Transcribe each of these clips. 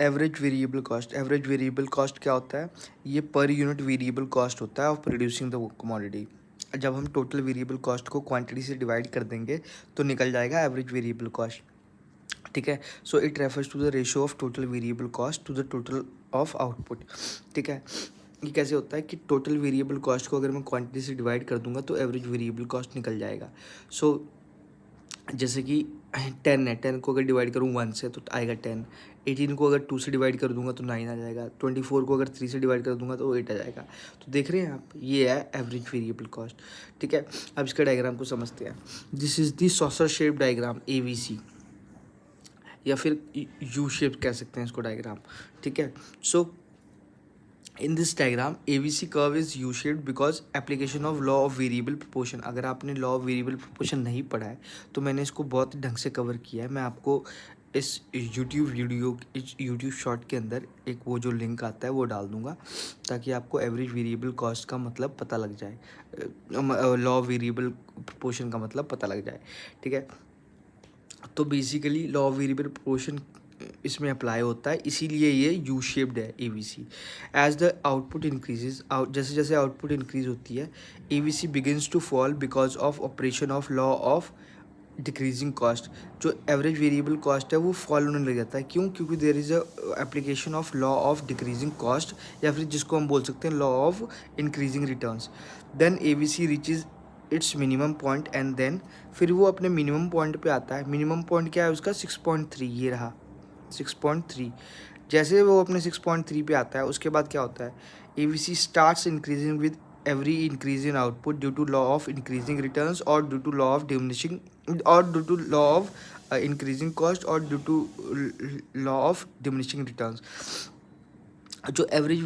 Average variable cost क्या होता है? ये पर यूनिट वेरिएबल कॉस्ट होता है ऑफ प्रोड्यूसिंग द कमोडिटी। जब हम टोटल वेरिएबल कॉस्ट को क्वांटिटी से डिवाइड कर देंगे तो निकल जाएगा एवरेज वेरिएबल कॉस्ट। ठीक है, so it refers to the ratio of total variable cost to the total of output. ठीक है, ये कैसे होता है कि टोटल वेरिएबल कॉस्ट को अगर मैं क्वांटिटी से डिवाइड कर दूंगा तो एवरेज वेरिएबल कॉस्ट निकल जाएगा। सो जैसे कि 10 है, 10 को अगर डिवाइड करूँ 1 से तो आएगा 10। 18 को अगर 2 से डिवाइड कर दूंगा तो 9 आ जाएगा। 24 को अगर 3 से डिवाइड कर दूंगा तो 8 आ जाएगा। तो देख रहे हैं आप, ये है एवरेज वेरिएबल कॉस्ट। ठीक है, अब इसका डायग्राम को समझते हैं। This is the saucer shape diagram, AVC, या फिर यू शेप कह सकते हैं इसको डायग्राम। ठीक है, so in this diagram AVC curve is U shaped because application of law of variable proportion. अगर आपने लॉ ऑफ वेरिएबल प्रोपोर्शन नहीं पढ़ा है तो मैंने इसको बहुत ढंग से कवर किया है। मैं आपको इस यूट्यूब शॉर्ट के अंदर एक वो जो लिंक आता है वो डाल दूंगा ताकि आपको एवरेज वेरिएबल कॉस्ट का मतलब पता लग जाए, लॉ ऑफ वेरिएबल प्रोपोर्शन का मतलब पता लग जाए। ठीक है, तो basically law of variable proportion इसमें अप्लाई होता है, इसीलिए ये यू शेप्ड है AVC। As the output increases, जैसे जैसे आउटपुट इंक्रीज होती है AVC begins to fall because of operation of law of decreasing cost. जो एवरेज वेरिएबल कॉस्ट है वो फॉल होने लग जाता है। क्यों? क्योंकि there is a application of law of decreasing cost, या फिर जिसको हम बोल सकते हैं law of increasing returns. Then AVC reaches its minimum point and then फिर वो अपने मिनिमम पॉइंट पे आता है। मिनिमम पॉइंट क्या है उसका? 6.3, ये रहा 6.3। जैसे वो अपने 6.3 पे आता है उसके बाद क्या होता है? AVC starts increasing with every increase in output due to law of increasing returns or due to law of diminishing or due to law of increasing cost or due to law of diminishing returns। जो average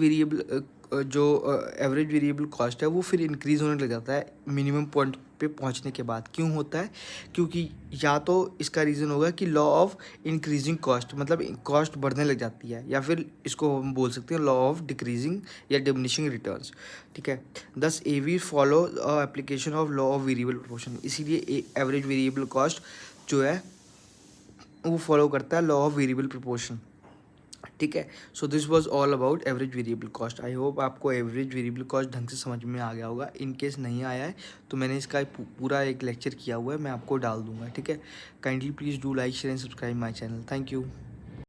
variable cost है वो फिर increase होने लग जाता है minimum point पे पहुंचने के बाद। क्यों होता है? क्योंकि या तो इसका रीज़न होगा कि लॉ ऑफ इंक्रीजिंग कॉस्ट, मतलब कॉस्ट बढ़ने लग जाती है, या फिर इसको हम बोल सकते हैं लॉ ऑफ डिक्रीजिंग या डिमिनिशिंग रिटर्न्स। ठीक है, दस AV follow application of law of variable proportion. इसीलिए एवरेज वेरिएबल कॉस्ट जो है वो फॉलो करता है लॉ ऑफ वेरिएबल प्रोपोर्शन। ठीक है, so this was all about average variable cost. I hope आपको एवरेज वेरिएबल कॉस्ट ढंग से समझ में आ गया होगा। इन केस नहीं आया है तो मैंने इसका पूरा एक लेक्चर किया हुआ है, मैं आपको डाल दूंगा। ठीक है, kindly please do like share and subscribe my channel. Thank you.